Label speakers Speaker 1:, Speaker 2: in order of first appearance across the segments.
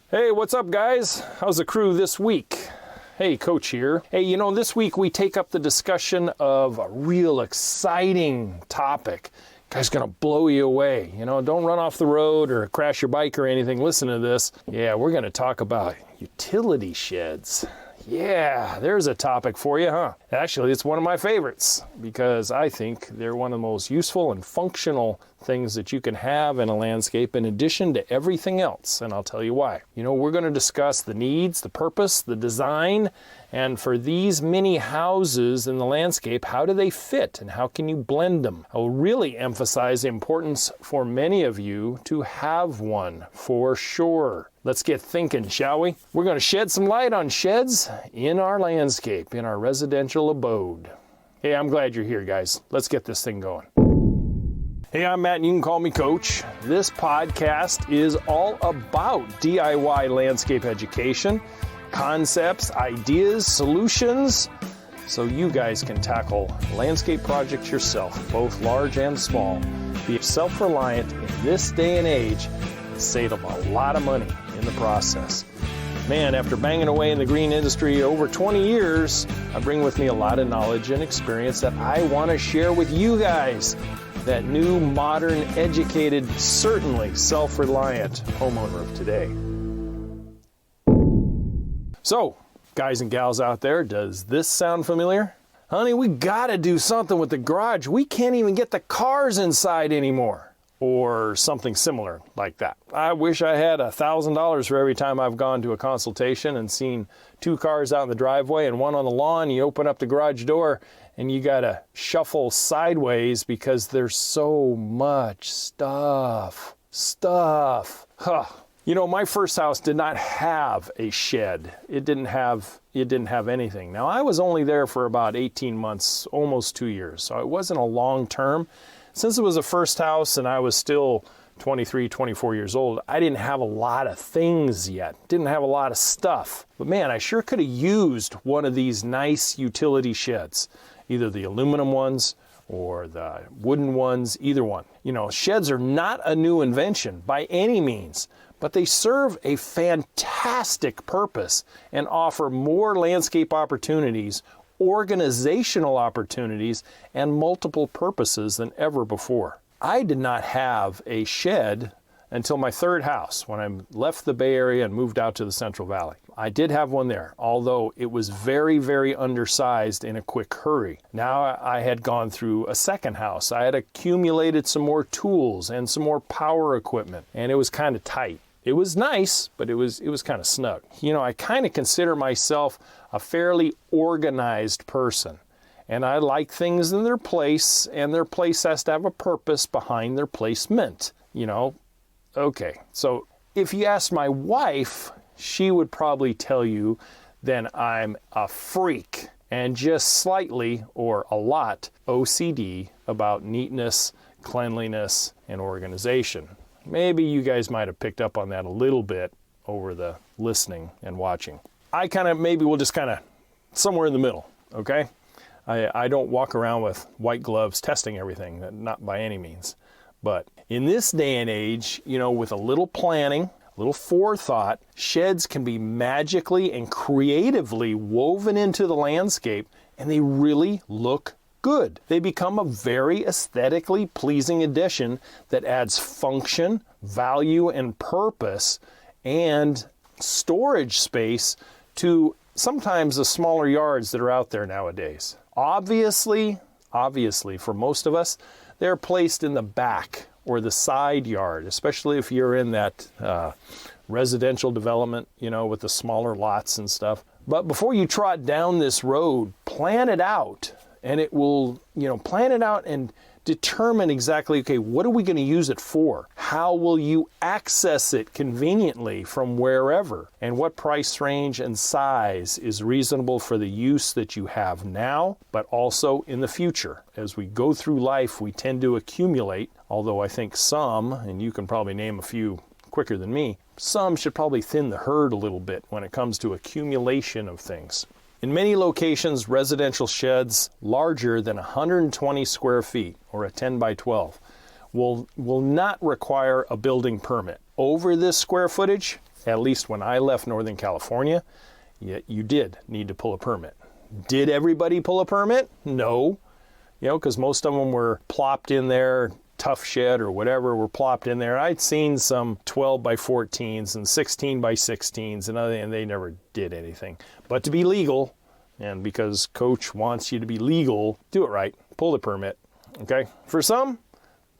Speaker 1: Hey, what's up, guys? How's the crew this week? Hey, Coach here. Hey, this week we take up the discussion of a real exciting topic. Guy's gonna blow you away. Don't run off the road or crash your bike or anything. Listen to this. Yeah, we're gonna talk about utility sheds. Yeah, there's a topic for you, huh? Actually, it's one of my favorites because I think they're one of the most useful and functional things that you can have in a landscape in addition to everything else, and I'll tell you why. We're going to discuss the needs, the purpose, the design, and for these many houses in the landscape, how do they fit and how can you blend them? I will really emphasize the importance for many of you to have one for sure. Let's get thinking, shall we? We're going to shed some light on sheds in our landscape, in our residential abode. Hey, I'm glad you're here, guys. Let's get this thing going. Hey, I'm Matt, and you can call me Coach. This podcast is all about DIY landscape education, concepts, ideas, solutions, so you guys can tackle landscape projects yourself, both large and small. Be self-reliant in this day and age and save them a lot of money in the process. Man, after banging away in the green industry over 20 years, I bring with me a lot of knowledge and experience that I want to share with you guys, that new, modern, educated, certainly self-reliant homeowner of today. So, guys and gals out there, does this sound familiar? Honey, we gotta do something with the garage. We can't even get the cars inside anymore. Or something similar like that. I wish I had $1,000 for every time I've gone to a consultation and seen two cars out in the driveway and one on the lawn. You open up the garage door and you gotta shuffle sideways because there's so much stuff. My first house did not have a shed. It didn't have anything. Now, I was only there for about 18 months, almost 2 years, so it wasn't a long term. Since it was a first house and I was still 23, 24 years old, I didn't have a lot of things yet. Didn't have a lot of stuff. But man, I sure could have used one of these nice utility sheds. Either the aluminum ones or the wooden ones, either one. Sheds are not a new invention by any means, but they serve a fantastic purpose and offer more landscape opportunities, organizational opportunities, and multiple purposes than ever before. I did not have a shed until my third house when I left the Bay Area and moved out to the Central Valley. I did have one there, although it was very, very undersized in a quick hurry. Now I had gone through a second house. I had accumulated some more tools and some more power equipment, and it was kind of tight. It was nice, but it was kind of snug. I kind of consider myself a fairly organized person, and I like things in their place, and their place has to have a purpose behind their placement. Okay, so if you asked my wife, she would probably tell you then I'm a freak and just slightly or a lot OCD about neatness, cleanliness, and organization. Maybe you guys might have picked up on that a little bit over the listening and watching. We'll just somewhere in the middle, okay? I don't walk around with white gloves testing everything, not by any means. But in this day and age, with a little planning, a little forethought, sheds can be magically and creatively woven into the landscape, and they really look good. They become a very aesthetically pleasing addition that adds function, value, and purpose, and storage space to sometimes the smaller yards that are out there nowadays. Obviously, for most of us, they're placed in the back or the side yard, especially if you're in that residential development, with the smaller lots and stuff. But before you trot down this road, plan it out. And it will, plan it out and determine exactly, okay, what are we going to use it for? How will you access it conveniently from wherever? And what price range and size is reasonable for the use that you have now, but also in the future? As we go through life, we tend to accumulate, although I think some, and you can probably name a few quicker than me, some should probably thin the herd a little bit when it comes to accumulation of things. In many locations, residential sheds larger than 120 square feet, or a 10 by 12, will not require a building permit. Over this square footage, at least when I left Northern California, you did need to pull a permit. Did everybody pull a permit? No, because most of them were plopped in there, tough shed or whatever were plopped in there. I'd seen some 12 by 14s and 16 by 16s and they never did anything. But to be legal, and because Coach wants you to be legal, do it right. Pull the permit, okay? For some,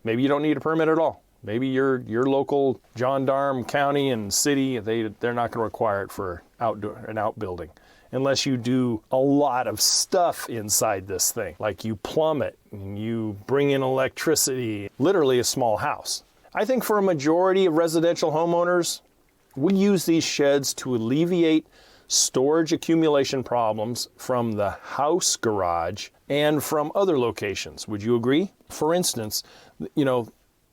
Speaker 1: maybe you don't need a permit at all. Maybe your local gendarme, county, and city, they're not going to require it for an outbuilding. Unless you do a lot of stuff inside this thing, like you plumb it and you bring in electricity, literally a small house. I think for a majority of residential homeowners, we use these sheds to alleviate storage accumulation problems from the house garage and from other locations. Would you agree? For instance,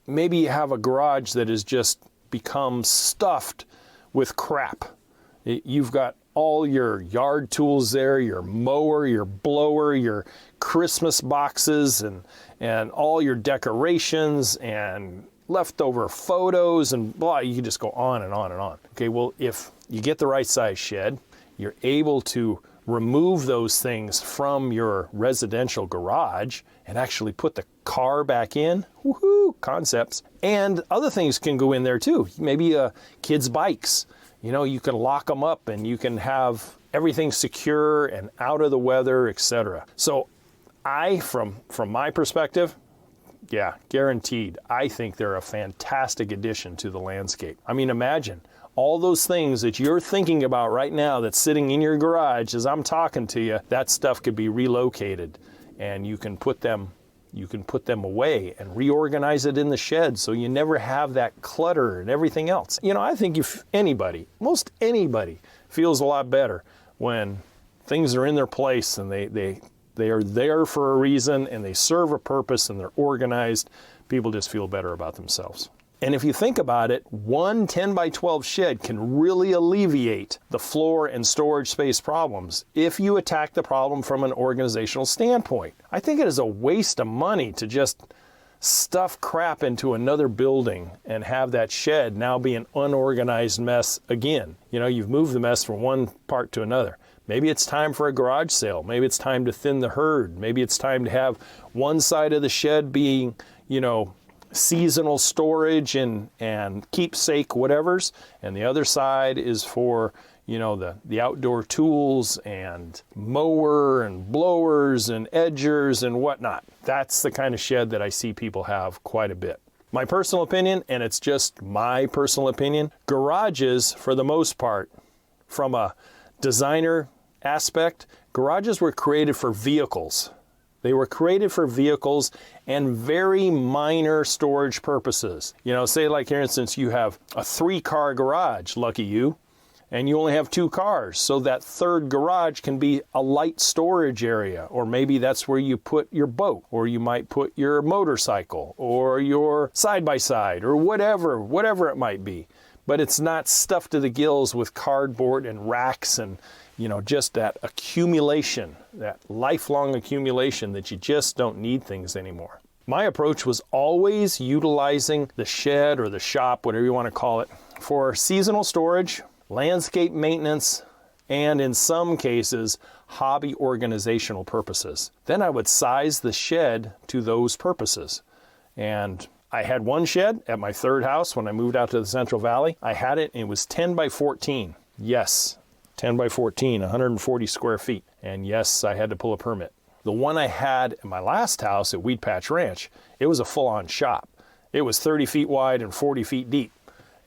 Speaker 1: maybe you have a garage that has just become stuffed with crap. You've got all your yard tools there, your mower, your blower, your Christmas boxes, and all your decorations and leftover photos and blah, you can just go on and on and on. Okay, well, if you get the right size shed, you're able to remove those things from your residential garage and actually put the car back in. Woohoo, concepts. And other things can go in there too. Maybe kids' bikes. You can lock them up and you can have everything secure and out of the weather, etc. So from my perspective, yeah, guaranteed, I think they're a fantastic addition to the landscape. I mean, imagine all those things that you're thinking about right now that's sitting in your garage as I'm talking to you, that stuff could be relocated and you can put them away and reorganize it in the shed so you never have that clutter and everything else. I think if most anybody feels a lot better when things are in their place and they are there for a reason and they serve a purpose and they're organized, people just feel better about themselves. And if you think about it, one 10 by 12 shed can really alleviate the floor and storage space problems if you attack the problem from an organizational standpoint. I think it is a waste of money to just stuff crap into another building and have that shed now be an unorganized mess again. You've moved the mess from one part to another. Maybe it's time for a garage sale. Maybe it's time to thin the herd. Maybe it's time to have one side of the shed being, seasonal storage and keepsake whatevers, and the other side is for the outdoor tools and mower and blowers and edgers and whatnot. That's the kind of shed that I see people have quite a bit. My personal opinion, and it's just my personal opinion, garages for the most part, from a designer aspect, garages were created for vehicles. They were created for vehicles and very minor storage purposes. Say like, for instance, you have a 3-car garage, lucky you, and you only have 2 cars. So that third garage can be a light storage area, or maybe that's where you put your boat, or you might put your motorcycle, or your side-by-side, or whatever it might be. But it's not stuffed to the gills with cardboard and racks and just that accumulation, that lifelong accumulation that you just don't need things anymore. My approach was always utilizing the shed or the shop, whatever you want to call it, for seasonal storage, landscape maintenance, and in some cases, hobby organizational purposes. Then I would size the shed to those purposes. And I had one shed at my third house when I moved out to the Central Valley. I had it, and it was 10 by 14. Yes, 10 by 14, 140 square feet. And yes, I had to pull a permit. The one I had at my last house at Weed Patch Ranch, it was a full-on shop. It was 30 feet wide and 40 feet deep.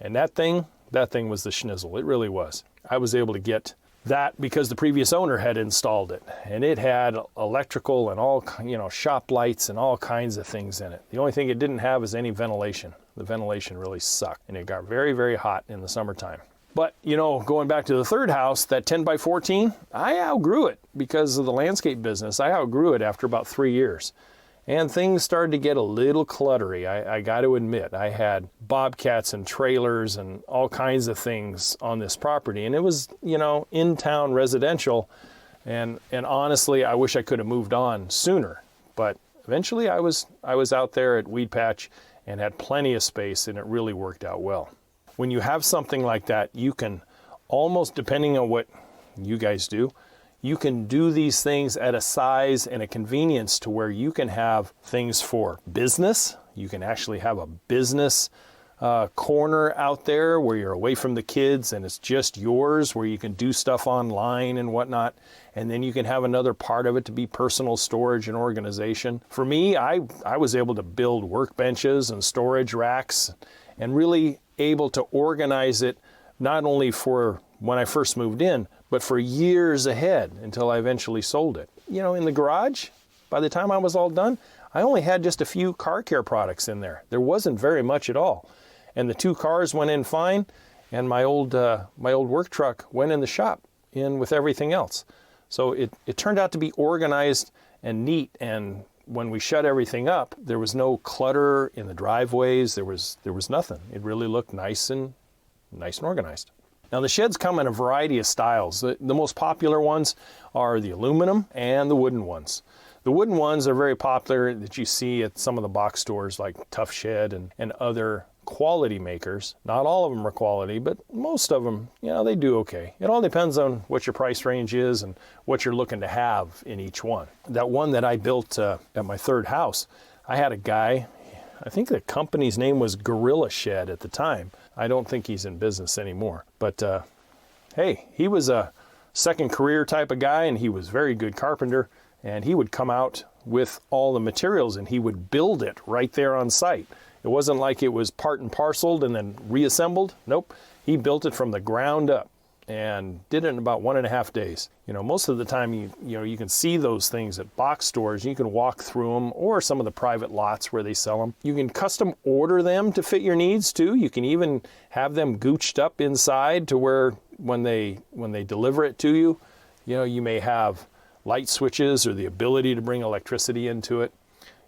Speaker 1: And that thing was the schnizzle. It really was. I was able to get that because the previous owner had installed it. And it had electrical and all, shop lights and all kinds of things in it. The only thing it didn't have is any ventilation. The ventilation really sucked. And it got very, very hot in the summertime. But, going back to the third house, that 10 by 14, I outgrew it because of the landscape business. I outgrew it after about 3 years. And things started to get a little cluttery, I got to admit. I had bobcats and trailers and all kinds of things on this property. And it was, in-town residential. And honestly, I wish I could have moved on sooner. But eventually I was out there at Weed Patch and had plenty of space, and it really worked out well. when you have something like that, you can almost, depending on what you guys do, you can do these things at a size and a convenience to where you can have things for business. You can actually have a business corner out there where you're away from the kids and it's just yours, where you can do stuff online and whatnot. And then you can have another part of it to be personal storage and organization. For me, I was able to build workbenches and storage racks and really able to organize it not only for when I first moved in, but for years ahead until I eventually sold it. You know, in the garage, by the time I was all done, I only had just a few car care products in there. There wasn't very much at all. And the 2 cars went in fine, and my old work truck went in the shop in with everything else. So it turned out to be organized and neat, and when we shut everything up, there was no clutter in the driveways. There was nothing. It really looked nice and organized. Now the sheds come in a variety of styles. The most popular ones are the aluminum and the wooden ones. The wooden ones are very popular that you see at some of the box stores like Tough Shed and other quality makers. Not all of them are quality, but most of them, you know, they do okay. It all depends on what your price range is and what you're looking to have in each one. That one that I built at my third house, I had a guy, I think the company's name was Gorilla Shed at the time. I don't think he's in business anymore. But hey, he was a second career type of guy, and he was very good carpenter, and he would come out with all the materials and he would build it right there on site. It wasn't like it was part and parceled and then reassembled. Nope, he built it from the ground up and did it in about 1.5 days. You know, most of the time you can see those things at box stores. You can walk through them, or some of the private lots where they sell them. You can custom order them to fit your needs too. You can even have them gooched up inside to where when they deliver it to you, you know, you may have light switches or the ability to bring electricity into it.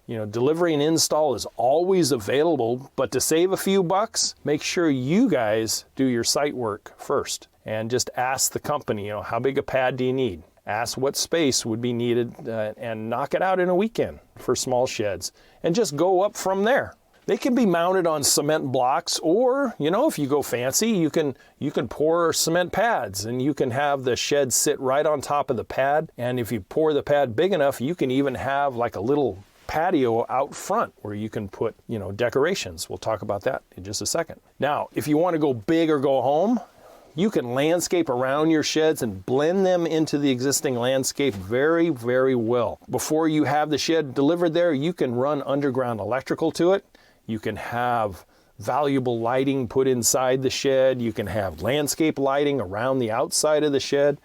Speaker 1: You know, delivery and install is always available, but to save a few bucks, make sure you guys do your site work first and just ask the company, you know, how big a pad do you need? Ask what space would be needed and knock it out in a weekend for small sheds and just go up from there. They can be mounted on cement blocks, or, you know, if you go fancy, you can pour cement pads and you can have the shed sit right on top of the pad. And if you pour the pad big enough, you can even have like a little patio out front where you can put, you know, decorations. We'll talk about that in just a second. Now, if you want to go big or go home, you can landscape around your sheds and blend them into the existing landscape very, very well. Before you have the shed delivered there, you can run underground electrical to it. You can have valuable lighting put inside the shed. You can have landscape lighting around the outside of the shed.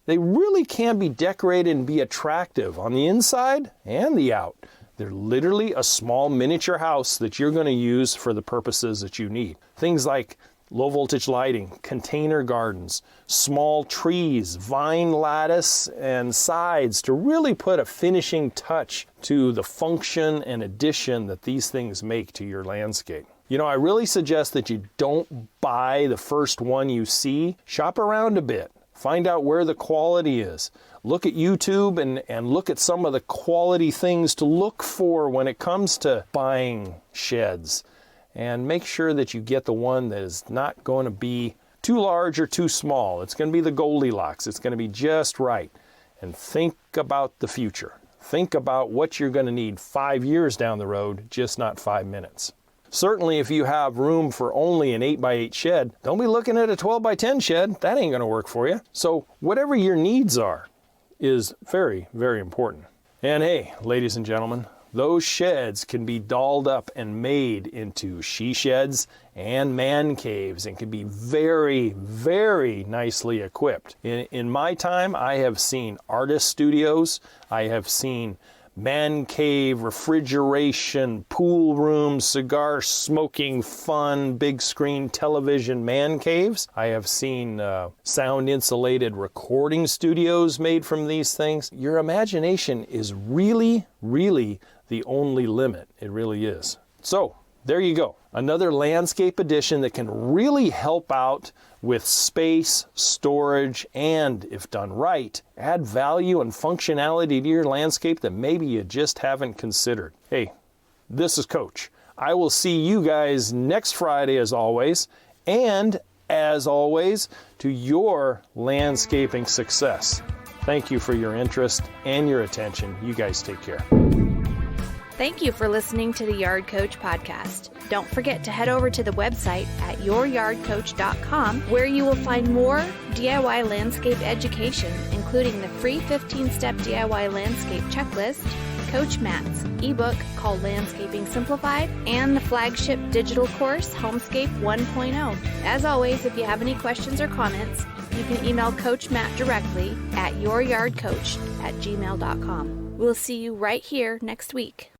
Speaker 1: They really can be decorated and be attractive on the inside and the out. They're literally a small miniature house that you're going to use for the purposes that you need. Things like low voltage lighting, container gardens, small trees, vine lattice, and sides to really put a finishing touch to the function and addition that these things make to your landscape. You know, I really suggest that you don't buy the first one you see. Shop around a bit. Find out where the quality is. Look at YouTube and look at some of the quality things to look for when it comes to buying sheds. And make sure that you get the one that is not going to be too large or too small. It's going to be the Goldilocks. It's going to be just right. And think about the future. Think about what you're going to need 5 years down the road, just not 5 minutes. Certainly, if you have room for only an 8x8 shed, don't be looking at a 12x10 shed. That ain't going to work for you. So whatever your needs are is very, very important. And hey, ladies and gentlemen, those sheds can be dolled up and made into she sheds and man caves and can be very, very nicely equipped. In my time, I have seen artist studios. I have seen man cave, refrigeration, pool room, cigar smoking, fun, big screen television man caves. I have seen sound insulated recording studios made from these things. Your imagination is really, really the only limit. It really is. So there you go. Another landscape addition that can really help out with space, storage, and, if done right, add value and functionality to your landscape that maybe you just haven't considered. Hey, this is Coach. I will see you guys next Friday as always. and, as always, to your landscaping success. Thank you for your interest and your attention. You guys take care.
Speaker 2: Thank you for listening to the Yard Coach podcast. Don't forget to head over to the website at youryardcoach.com, where you will find more DIY landscape education, including the free 15-step DIY landscape checklist, Coach Matt's ebook called Landscaping Simplified, and the flagship digital course, Homescape 1.0. As always, if you have any questions or comments, you can email Coach Matt directly at youryardcoach@gmail.com. We'll see you right here next week.